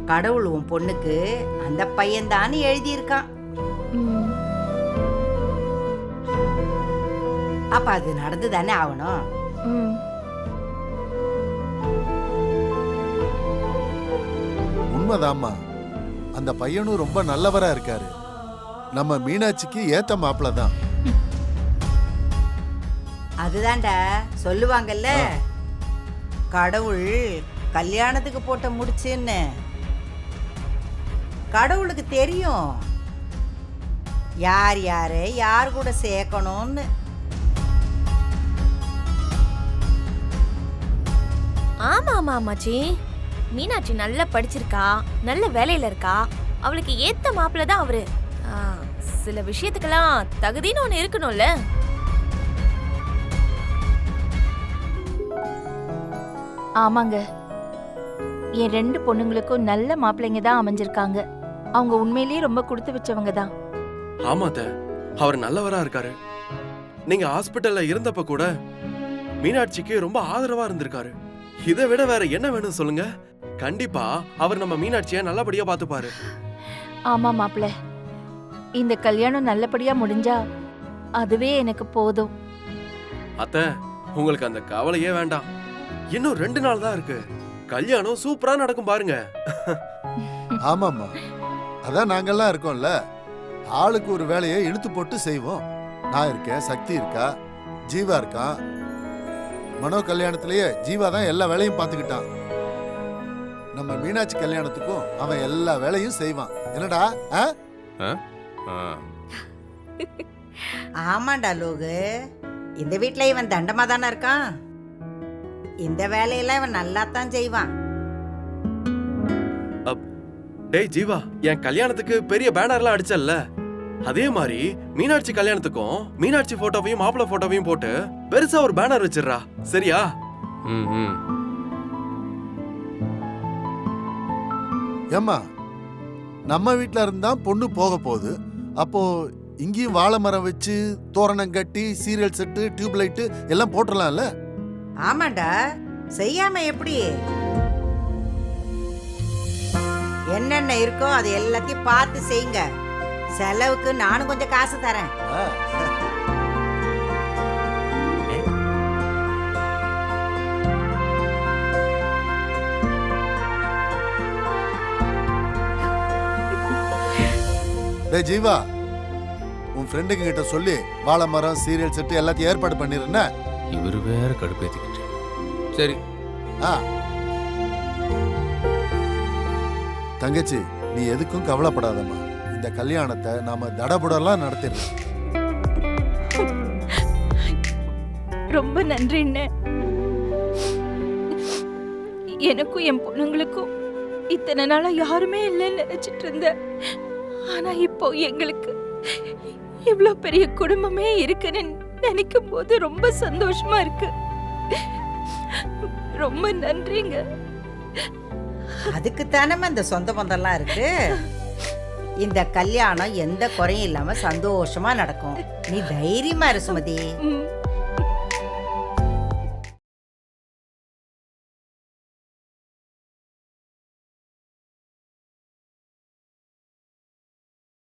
கடவுள் உன் பொண்ணுக்கு அந்த பையன்தான் எழுதியிருக்கான். ம், அப்ப அது நடந்து தானே ஆகணும். ம். உண்மைதாம்மா, அந்த பையனும் ரொம்ப நல்லவரா இருக்காரு. நம்ம மீனாட்சிக்கு ஏத்த மாப்பிள்ள தான். அதுதான்டா சொல்லுவாங்கல்ல, கடவுள் கல்யாணத்துக்கு போட்ட முடிச்சுன்னு. கடவுளுக்கு தெரியும் யார் யாரு யார் கூட சேர்க்கணும்னு. ஆமா ஆமா அம்மாச்சி, மீனாட்சி நல்லா படிச்சிருக்கா, நல்ல வேலையில இருக்கா, அவளுக்கு ஏத்த மாப்பிள்ள தான் அவரு. சில விஷயத்துக்கெல்லாம் தகுதின்னு ஒண்ணு இருக்கணும்ல. ஆமாங்க, என் 2 பொண்ணுங்களுக்கும் நல்ல மாப்பிள்ளைங்க தான் அமைஞ்சிருக்காங்க. அவங்க உண்மையிலேயே ரொம்ப கொடுத்து வச்சவங்க தான். ஆமாத்த, அவர் நல்லவரா இருக்காரு. நீங்க ஹாஸ்பிட்டல்ல இருந்தப்ப கூட மீனாட்சிக்கு ரொம்ப ஆதரவா இருந்திருக்காரு. இதை விட வேற என்ன வேணும் சொல்லுங்க? கண்டிப்பா அவர் நம்ம மீனாட்சிய நல்லபடியா பாத்துப்பாரு. ஆமா மாப்பிள்ள, இந்த கல்யாணம் நல்லபடியா முடிஞ்சா அதுவே எனக்கு போதும். அத்த, உங்களுக்கு அந்த கவலையே வேண்டாம். இன்னும் 2 நாள் தான் இருக்கு. கல்யாணம் சூப்பரா நடக்கும் பாருங்க. ஆமாம்மா, அதான் நாங்கெல்லாம் இருக்கோம்ல. ஆளுக்கு ஒரு வேலையை இழுத்து போட்டு செய்வோம். நான் இருக்கேன், சக்தி இருக்கா, ஜீவா இருக்கான். மனோ கல்யாணத்திலேயே ஜீவா தான் எல்லா வேலையும் பார்த்துக்கிட்டான். நம்ம மீனாட்சி கல்யாணத்துக்கும் அவன் எல்லா வேலையும் செய்வான். என்னடா? ஆமாண்டா லோகு, இந்த வீட்ல இவன் தண்டமா தானே இருக்கான். இந்த வேலையெல்லாம் இவன் நல்லா தான் செய்வான். டேய் ஜீவா, என் கல்யாணத்துக்கு பெரிய பேனர்லாம் அடிச்சல்ல, அதே மாதிரி மீனாட்சி கல்யாணத்துக்கும் மீனாட்சி போட்டோவையும் மாப்பிள்ளை போட்டோவையும் போட்டு பெருசா ஒரு பேனர் வச்சிடுறா, சரியா? ஏம்மா, நம்ம வீட்ல இருந்தா பொண்ணு போக போகுது. அப்போ இங்கேயும் வாழை மரம் வச்சு தோரணம் கட்டி சீரியல் செட்டு டியூப் லைட்டு எல்லாம் போட்டுடலாம்ல? ஆமாண்டா, செய்யாம எப்படி? என்னென்ன இருக்கோ அது எல்லாத்தையும் பார்த்து செய்யுங்க. செலவுக்கு நானும் கொஞ்சம் காசு தரேன். டே ஜீவா, உன் ஃப்ரெண்டுங்க கிட்ட சொல்லி வாழை மரம் சீரியல் செட்டு எல்லாத்தையும் ஏற்பாடு பண்ணிருந்தா. இவரு வேற கடுப்பேத்திக்கிட்டு. சரி. தங்கச்சி, நீ எதுக்கும் கவலைப்படாதம்மா. இந்த கல்யாணத்தை நாம தடபுடலாம் நடத்திடலாம். ரொம்ப நன்றி அண்ணே. எனக்கும் என் பொண்ணுங்களுக்கும் இத்தனை நாளா யாருமே இல்லைன்னு நினைச்சிட்டு இருந்தேன். ஆனா இப்போ எங்களுக்கு இவ்ளோ பெரிய குடும்பமே இருக்குன்னு நினைக்கும் போது ரொம்ப சந்தோஷமா இருக்கு. ரொம்ப நன்றிங்க. அதுக்கு தானே இந்த சொந்த பந்தம்லாம் இருக்கு. இந்த கல்யாணம் எந்த குறையும் இல்லாம சந்தோஷமா நடக்கும். நீ தைரியமா இரு சுமதி.